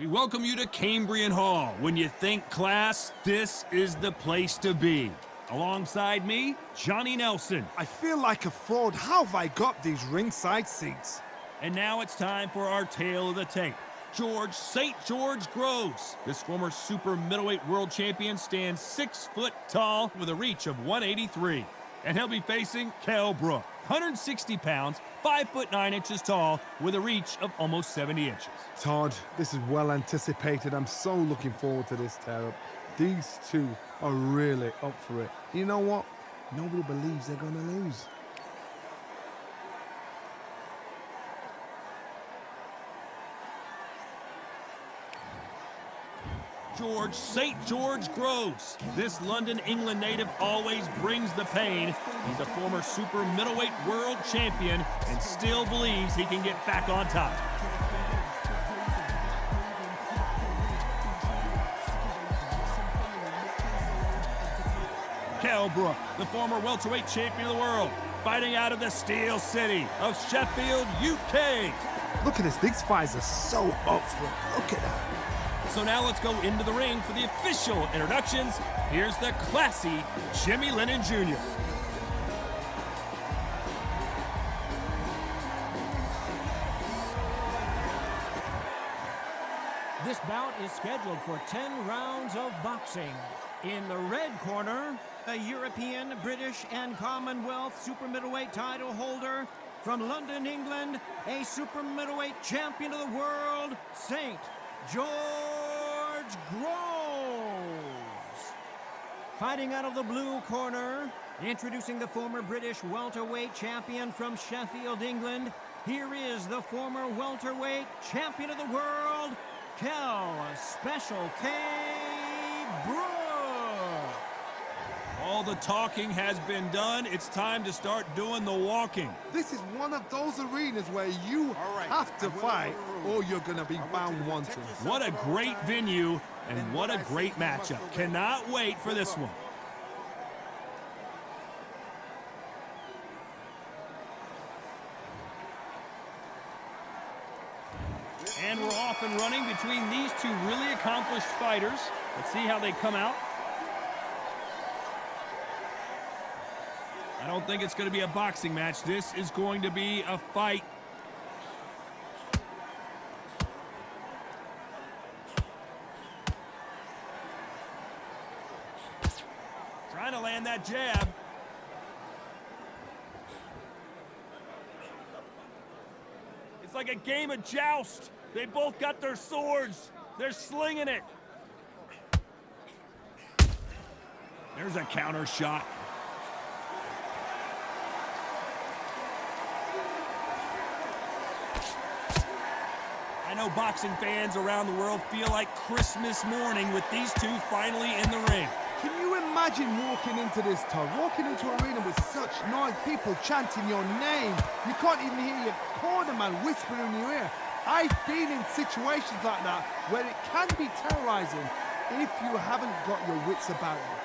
We welcome you to Cambrian Hall. When you think class, this is the place to be. Alongside me, Johnny Nelson. I feel like a fraud. How have I got these ringside seats? And now it's time for our tale of the tape. George St. George Groves. This former super middleweight world champion stands 6 foot tall with a reach of 183. And he'll be facing Kell Brook, 160 pounds, 5 foot 9 inches tall, with a reach of almost 70 inches. Todd, this is well anticipated. I'm so looking forward to this tear-up. These two are really up for it. You know what? Nobody believes they're gonna lose. George St. George Groves. This London, England native always brings the pain. He's a former super middleweight world champion and still believes he can get back on top. Kell Brook, the former welterweight champion of the world, fighting out of the Steel City of Sheffield, UK. Look at this. These fighters are so up for it. Look at that. So now let's go into the ring for the official introductions. Here's the classy Jimmy Lennon Jr. This bout is scheduled for 10 rounds of boxing. In the red corner, a European, British, and Commonwealth super middleweight title holder from London, England, a super middleweight champion of the world, St. George Groves. Fighting out of the blue corner, introducing the former British welterweight champion from Sheffield, England, here is the former welterweight champion of the world, Kell Special K. Brook. All the talking has been done. It's time to start doing the walking. This is one of those arenas where you have to fight or you're going to be found wanting. What a great venue and what a great matchup. Cannot wait for this one. And we're off and running between these two really accomplished fighters. Let's see how they come out. I don't think it's going to be a boxing match. This is going to be a fight. Trying to land that jab. It's like a game of joust. They both got their swords. They're slinging it. There's a counter shot. I know boxing fans around the world feel like Christmas morning with these two finally in the ring. Can you imagine walking into this, Todd? Walking into an arena with such noise, people chanting your name. You can't even hear your corner man whispering in your ear. I've been in situations like that where it can be terrorizing if you haven't got your wits about you.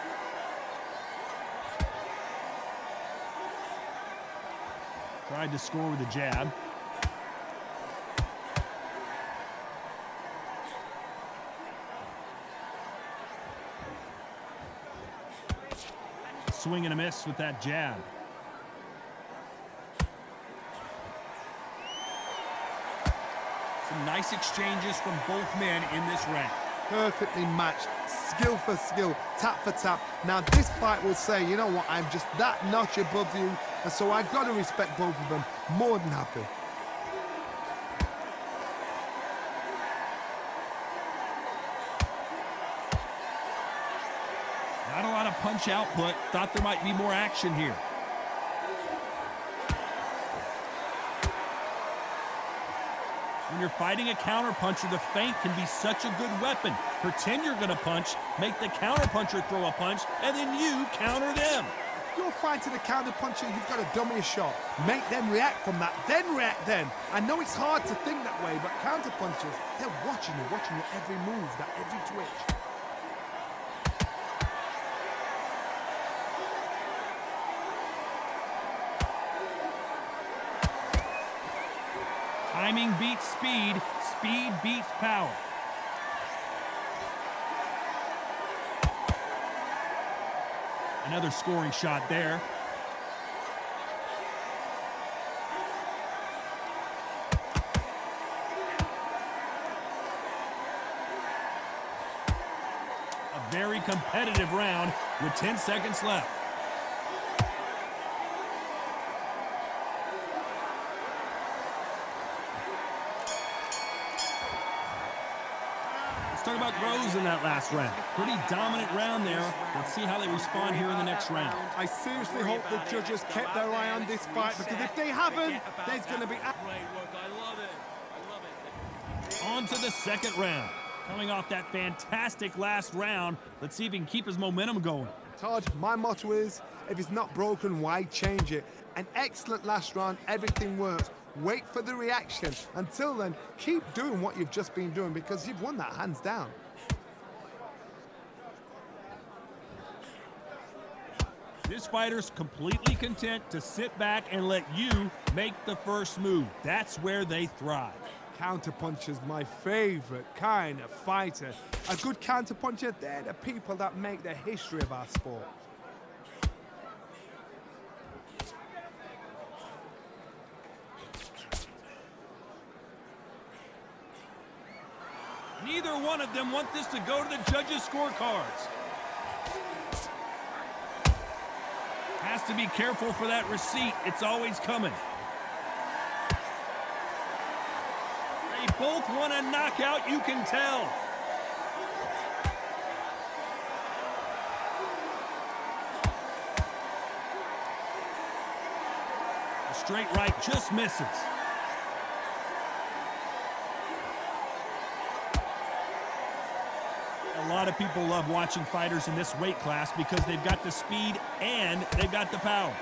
Tried to score with a jab. Swing and a miss with that jab. Some nice exchanges from both men in this round. Perfectly matched, skill for skill, tap for tap. Now this fight will say, you know what, I'm just that notch above you, and so I've got to respect both of them. More than happy. Not a lot of punch output. Thought there might be more action here. When you're fighting a counterpuncher, the feint can be such a good weapon. Pretend you're going to punch, make the counterpuncher throw a punch, and then you counter them. If you're fighting a counterpuncher, you've got to dummy a shot. Make them react from that, then react then. I know it's hard to think that way, but counterpunchers, they're watching your every move, that every twitch. Timing beats speed, speed beats power. Another scoring shot there. A very competitive round with 10 seconds left. Talk about Groves in that last round. Pretty dominant round there. Let's see how they respond here in the next round. I seriously hope the judges kept their eye on this fight, because if they haven't, there's going to be... Great work. I love it. I love it. On to the second round. Coming off that fantastic last round, let's see if he can keep his momentum going. Todd, my motto is, if it's not broken, why change it? An excellent last round, everything works. Wait for the reaction. Until then, keep doing what you've just been doing, because you've won that hands down. This fighter's completely content to sit back and let you make the first move. That's where they thrive. Counterpuncher's my favorite kind of fighter. A good counterpuncher, they're the people that make the history of our sport. Neither one of them want this to go to the judges' scorecards. Has to be careful for that receipt. It's always coming. They both want a knockout, you can tell. A straight right just misses. A lot of people love watching fighters in this weight class because they've got the speed and they've got the power.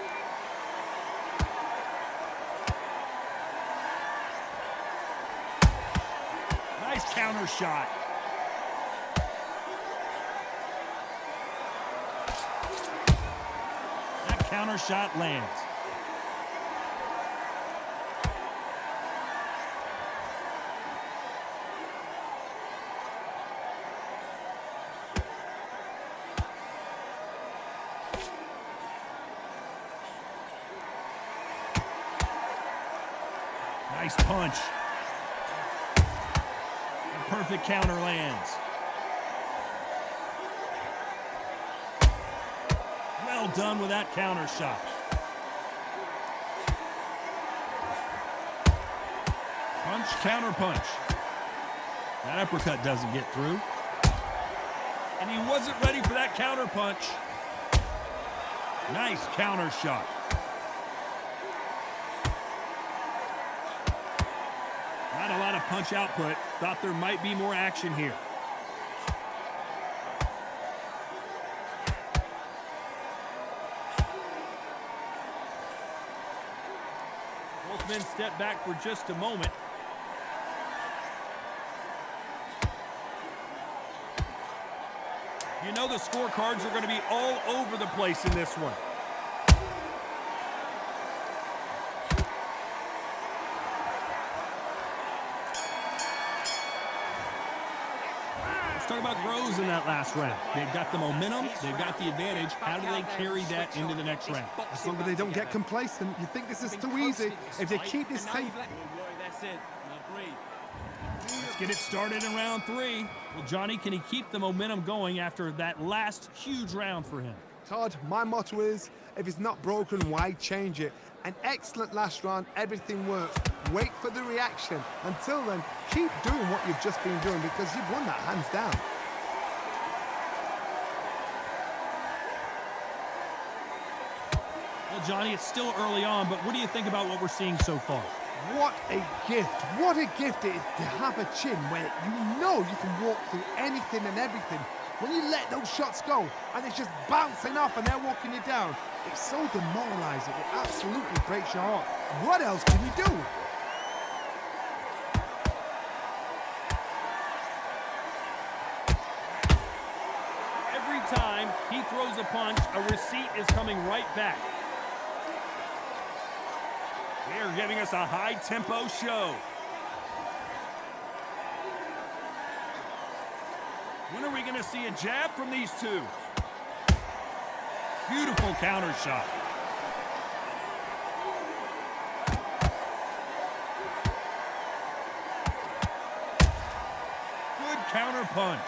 Nice counter shot. That counter shot lands. Nice punch. A perfect counter lands. Well done with that counter shot. Punch, counter punch. That uppercut doesn't get through. And he wasn't ready for that counter punch. Nice counter shot. Not a lot of punch output. Thought there might be more action here. Both men step back for just a moment. You know the scorecards are going to be all over the place in this one. Let's talk about Groves in that last round. They've got the momentum, they've got the advantage. How do they carry that into the next round? As long as they don't get complacent. You think this is too easy. If they keep this tape... That's it. Now breathe. Let's get it started in round 3. Well, Johnny, can he keep the momentum going after that last huge round for him? Todd, my motto is, if it's not broken, why change it? An excellent last round, everything works. Wait for the reaction. Until then, keep doing what you've just been doing, because you've won that hands down. Well, Johnny, it's still early on, but what do you think about what we're seeing so far? What a gift. What a gift it is to have a chin where you know you can walk through anything and everything. When you let those shots go and it's just bouncing off and they're walking you down, it's so demoralizing. It absolutely breaks your heart. What else can you do? Every time he throws a punch, a receipt is coming right back. They're giving us a high-tempo show. When are we going to see a jab from these two? Beautiful counter shot. Good counter punch.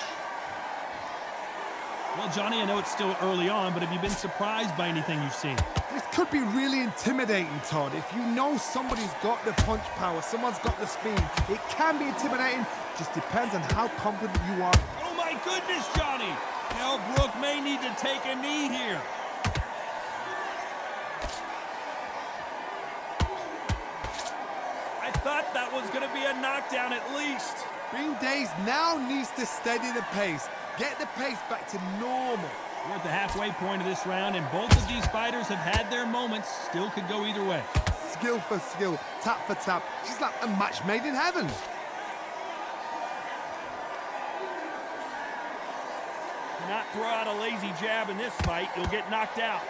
Well, Johnny, I know it's still early on, but have you been surprised by anything you've seen? This could be really intimidating, Todd. If you know somebody's got the punch power, someone's got the speed, it can be intimidating. Just depends on how confident you are. Oh my goodness, Johnny! Kell Brook may need to take a knee here. I thought that was going to be a knockdown at least. Bean Days now needs to steady the pace. Get the pace back to normal. We're at the halfway point of this round, and both of these fighters have had their moments. Still could go either way. Skill for skill, tap for tap. She's like a match made in heaven. Do not throw out a lazy jab in this fight. You'll get knocked out.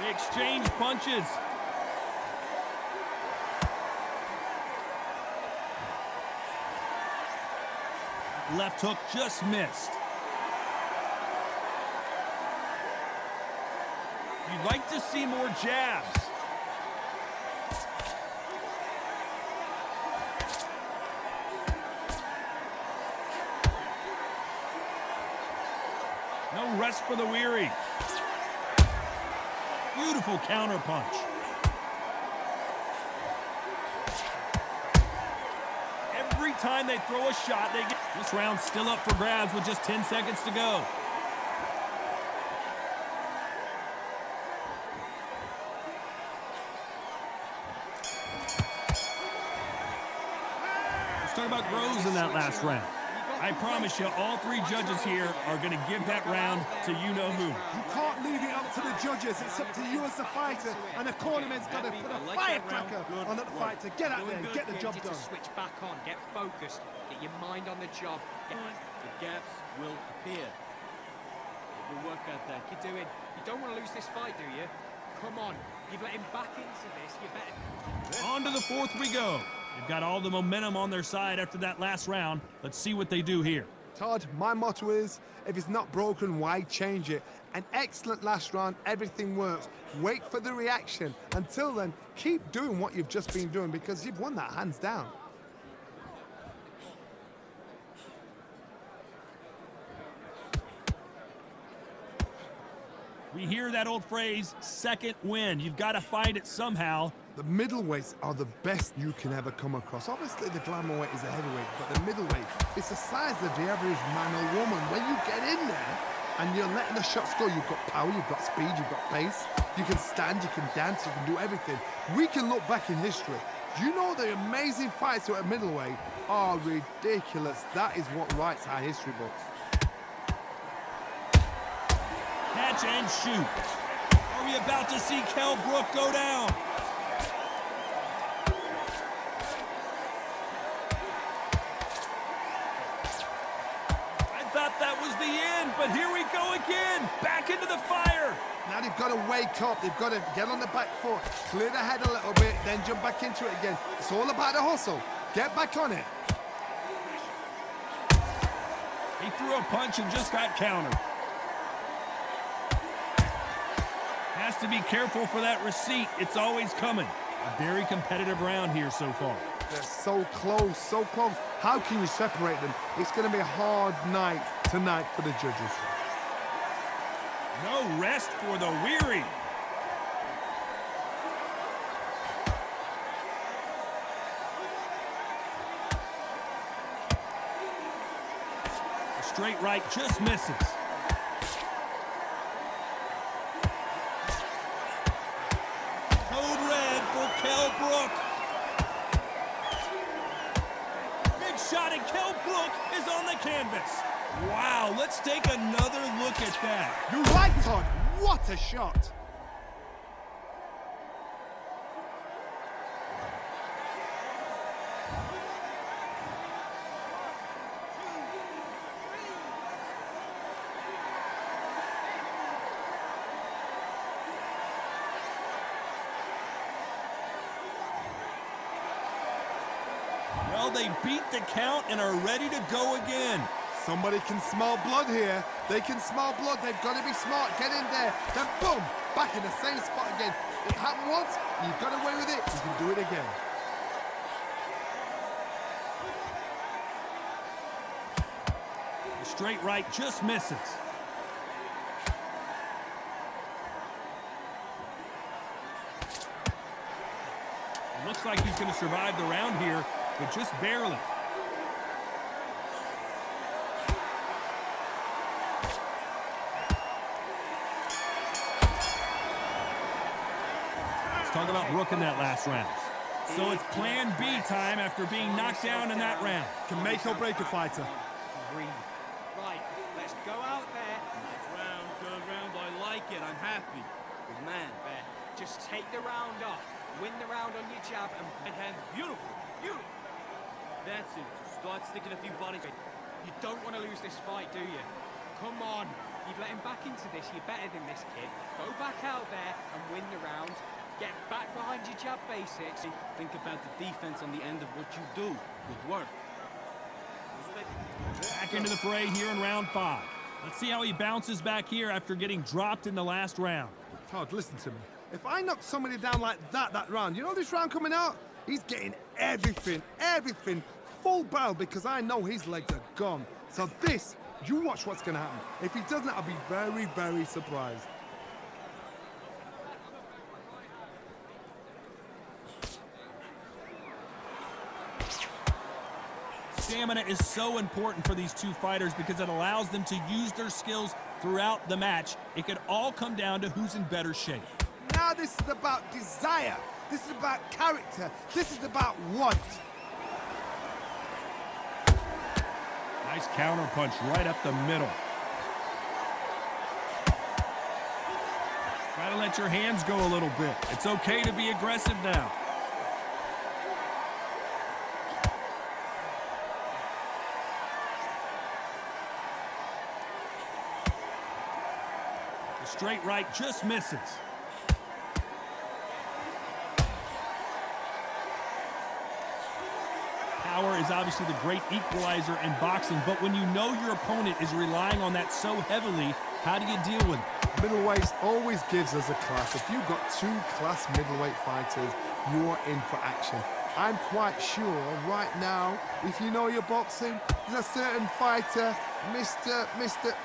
They exchange punches. Left hook just missed. You'd like to see more jabs. No rest for the weary. Beautiful counter punch. Every time they throw a shot, they get... This round's still up for grabs with just 10 seconds to go. Let's talk about Groves in that last round. I promise you, all three judges here are going to give that round to you-know-who. You can't leave it up to the judges. It's up to you as the fighter, and the cornerman's got to put a firecracker on that fighter. Get out there and get the job done. Switch back on, get focused, get your mind on the job. The gaps will appear. We'll work at that. You're doing. You don't want to lose this fight, do you? Come on, you've let him back into this. You better. On to the fourth we go. They've got all the momentum on their side after that last round. Let's see what they do here. Todd, my motto is, if it's not broken, why change it? An excellent last round, everything works. Wait for the reaction. Until then, keep doing what you've just been doing because you've won that hands down. We hear that old phrase, second win. You've got to find it somehow. The middleweights are the best you can ever come across. Obviously, the glamour weight is a heavyweight, but the middleweight, it's the size of the average man or woman. When you get in there and you're letting the shots go, you've got power, you've got speed, you've got pace. You can stand, you can dance, you can do everything. We can look back in history. You know the amazing fights at middleweight are ridiculous. That is what writes our history books. Catch and shoot. Are we about to see Kell Brook go down? I thought that was the end, but here we go again. Back into the fire. Now they've got to wake up. They've got to get on the back foot, clear the head a little bit, then jump back into it again. It's all about the hustle. Get back on it. He threw a punch and just got countered. Has to be careful for that receipt. It's always coming. A very competitive round here so far. They're so close, so close. How can you separate them? It's going to be a hard night tonight for the judges. No rest for the weary. A straight right just misses. Code red for Kell Brook. Big shot, and Kell Brook is on the canvas. Wow, let's take another look at that. You're right, Todd. What a shot. Well, they beat the count and are ready to go again. Somebody can smell blood here. They can smell blood. They've got to be smart. Get in there. Then boom, back in the same spot again. It happened once. You got away with it. You can do it again. The straight right just misses. It looks like he's going to survive the round here, but just barely. Talk about rooking that last round. So it's plan B time after being knocked down in that round. Can make or break a fighter. Right, let's go out there. Good round, I like it, I'm happy. Good man. Just take the round off. Win the round on your jab and Right hand, beautiful, beautiful. That's it, just start sticking a few bodies. you don't want to lose this fight, do you? Come on. You've let him back into this. You're better than this kid. Go back out there and win the round. Get back behind your jab basics. Think about the defense on the end of what you do. Good work. Back into the fray here in round 5. Let's see how he bounces back here after getting dropped in the last round. Todd, listen to me. If I knock somebody down like that round, you know this round coming out? He's getting everything, full barrel because I know his legs are gone. So this, you watch what's going to happen. If he doesn't, I'll be very, very surprised. Stamina is so important for these two fighters because it allows them to use their skills throughout the match. It could all come down to who's in better shape. Now this is about desire. This is about character. This is about want. Nice counter punch right up the middle. Try to let your hands go a little bit. It's okay to be aggressive now. The straight right just misses. Power is obviously the great equalizer in boxing, but when you know your opponent is relying on that so heavily, how do you deal with it? Middleweight always gives us a class. If you've got two class middleweight fighters, you're in for action. I'm quite sure right now, if you know your boxing, there's a certain fighter, Mr.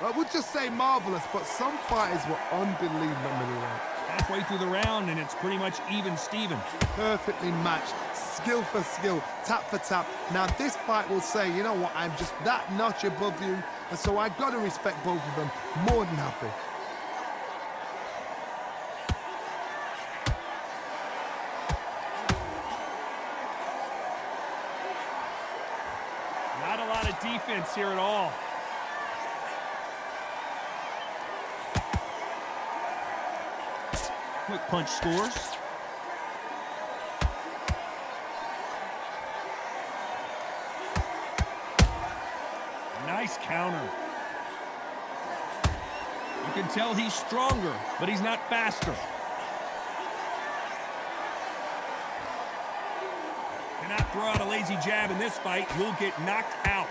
I would just say marvelous, but some fighters were unbelievable middleweight. Halfway through the round, and it's pretty much even Steven. Perfectly matched, skill for skill, tap for tap. Now this fight will say, you know what, I'm just that notch above you, and so I've got to respect both of them more than happy. Not a lot of defense here at all. Quick punch scores. Nice counter. You can tell he's stronger, but he's not faster. Cannot throw out a lazy jab in this fight. You'll get knocked out.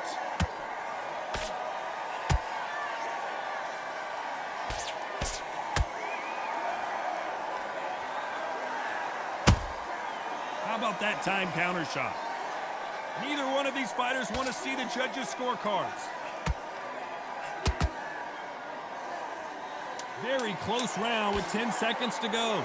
How about that time counter shot? Neither one of these fighters want to see the judges' scorecards. Very close round with 10 seconds to go.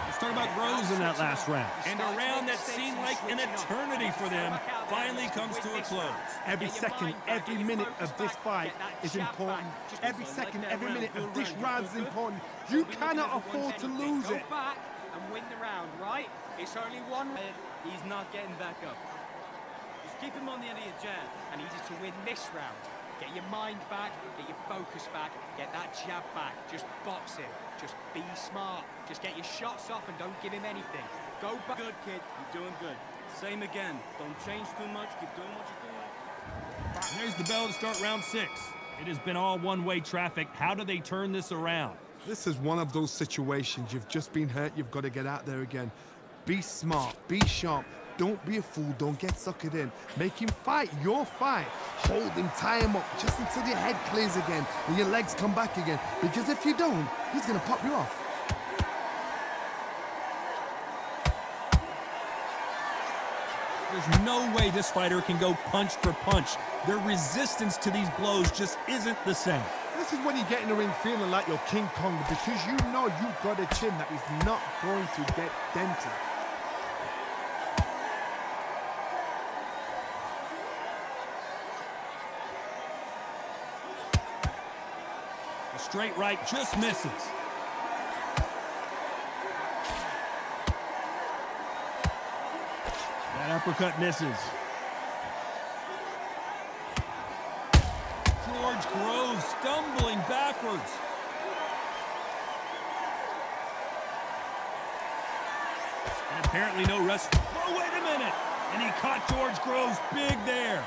Let's talk about Rose in that last round. And a round that seemed like an eternity for them finally comes to a close. Every second, every minute of this fight is important. Every second, every minute of this round is important. You cannot afford to lose it. Go back and win the round, right? It's only one. He's not getting back up. Just keep him on the end of your jab. I need you to win this round. Get your mind back, get your focus back, get that jab back. Just box him. Just be smart. Just get your shots off and don't give him anything. Go back. Good, kid. You're doing good. Same again. Don't change too much. Keep doing what you're doing. And there's the bell to start round 6. It has been all one-way traffic. How do they turn this around? This is one of those situations. You've just been hurt, you've got to get out there again. Be smart, be sharp. Don't be a fool, don't get suckered in. Make him fight your fight. Hold him, tie him up, just until your head clears again and your legs come back again. Because if you don't, he's gonna pop you off. There's no way this fighter can go punch for punch. Their resistance to these blows just isn't the same. This is when you get in the ring feeling like you're King Kong, because you know you've got a chin that is not going to get dented. The straight right just misses. That uppercut misses. George Groves stumbling backwards. And apparently no rest. Oh, wait a minute. And he caught George Groves big there.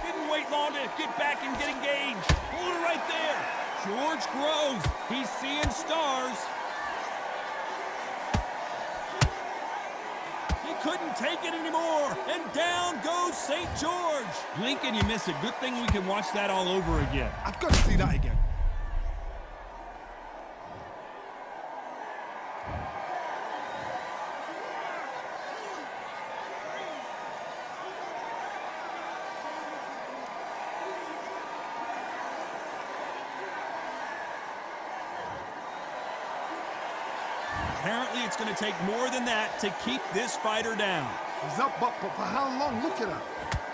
Didn't wait long to get back and get engaged. Hold it right there. George Groves, he's seeing stars. He couldn't take it anymore, and down goes St. George. Blink and you miss it. Good thing we can watch that all over again. I've got to see that again. Apparently, it's going to take more than that to keep this fighter down. He's up, but for how long? Look at him.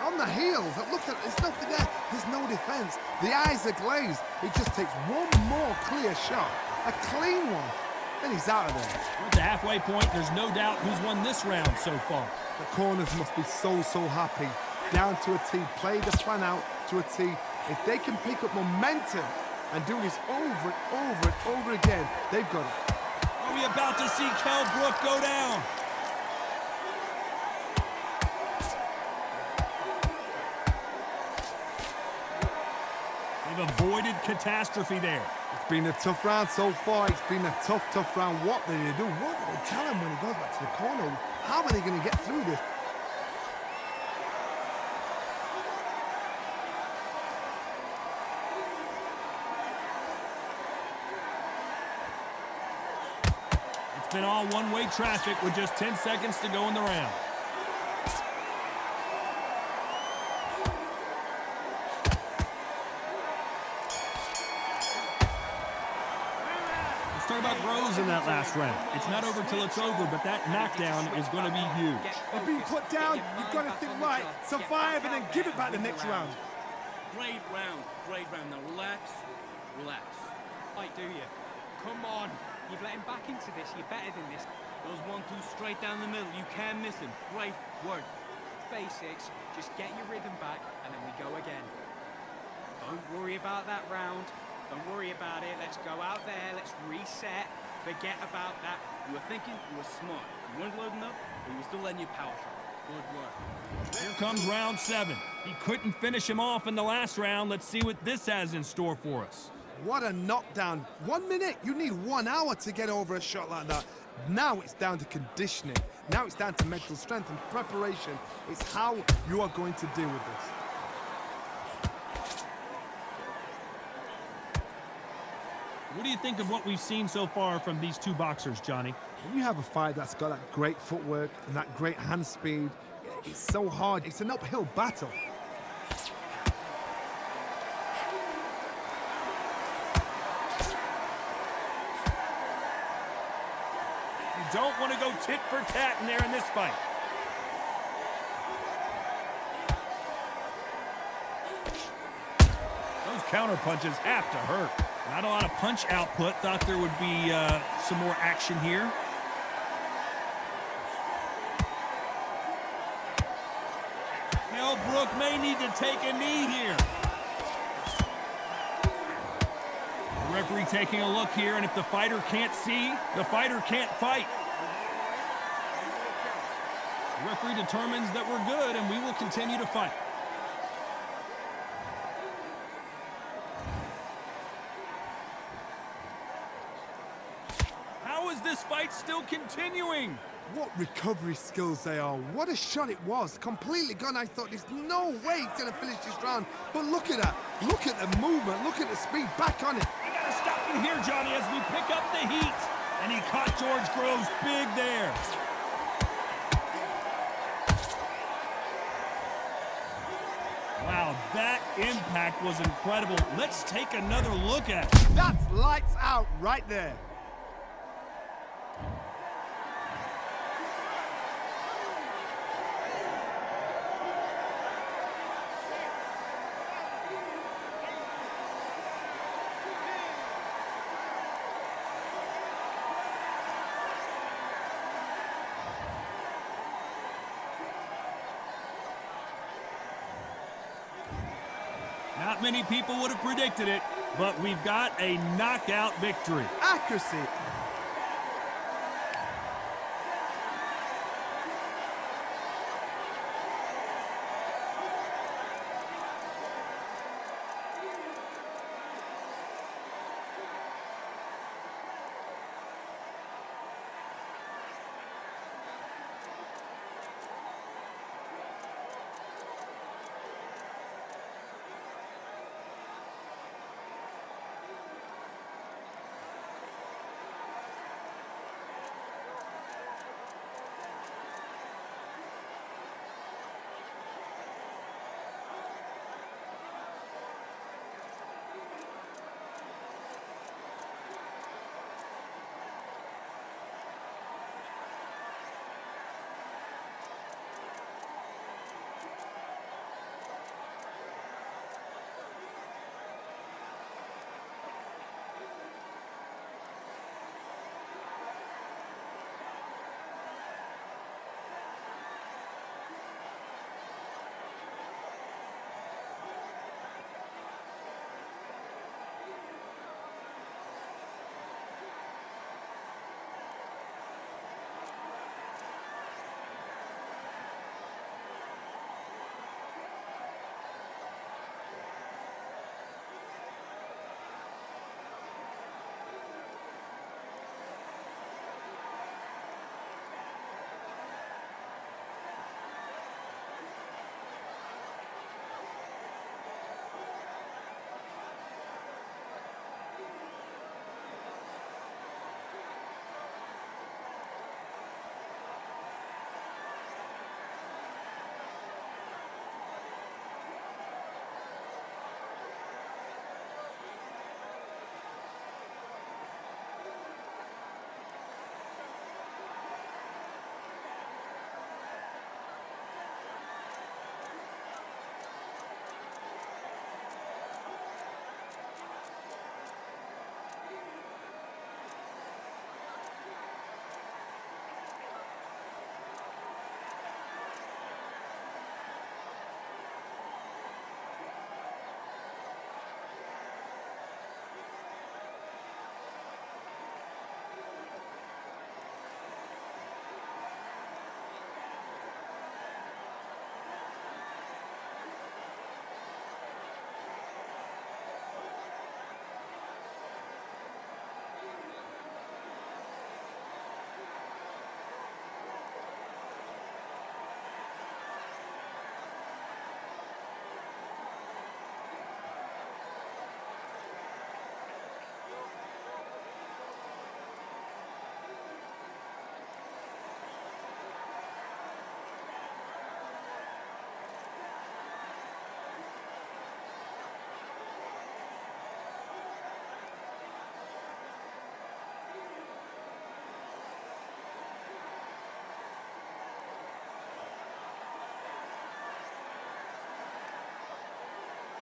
On the heels. Look at it. There's nothing there. There's no defense. The eyes are glazed. It just takes one more clear shot. A clean one. Then he's out of there. At the halfway point, there's no doubt who's won this round so far. The corners must be so happy. Down to a T. Play the plan out to a T. If they can pick up momentum and do this over and over again, they've got it. Are we about to see Kell Brook go down? They've avoided catastrophe there. It's been a tough round so far. It's been a tough round. What did they do? What did they tell him when he goes back to the corner? How are they going to get through this? It's been all one-way traffic with just 10 seconds to go in the round. Let's talk about Groves in that last round. It's not over till it's over, but that knockdown is going to be huge. They're being put down. You've got to think right, survive, and then give it back the next round. Great round. Great round. Now relax. Relax. Right, do you? Come on. You've let him back into this. You're better than this. Goes 1-2 straight down the middle. You can't miss him. Great work. Basics. Just get your rhythm back, and then we go again. Don't worry about that round. Don't worry about it. Let's go out there. Let's reset. Forget about that. You were thinking, you were smart. You weren't loading up, but you were still letting your power shot. Good work. Here comes round 7. He couldn't finish him off in the last round. Let's see what this has in store for us. What a knockdown. 1 minute. You need 1 hour to get over a shot like that. Now it's down to conditioning. Now it's down to mental strength and preparation. It's how you are going to deal with this. What do you think of what we've seen so far from these two boxers, Johnny? When you have a fight that's got that great footwork and that great hand speed, it's so hard. It's an uphill battle. You don't want to go tit for tat in there in this fight. Those counter punches have to hurt. Not a lot of punch output. Thought there would be some more action here. Kell Brook may need to take a knee here. The referee taking a look here, and if the fighter can't see, the fighter can't fight. The referee determines that we're good, and we will continue to fight. this fight's still continuing. What recovery skills they are. What a shot it was. Completely gone. I thought there's no way he's going to finish this round. But look at that. Look at the movement. Look at the speed. Back on it. We got to stop you here, Johnny, as we pick up the heat. And he caught George Groves big there. Wow, that impact was incredible. Let's take another look at it. That's lights out right there. Not many people would have predicted it, but we've got a knockout victory. Accuracy,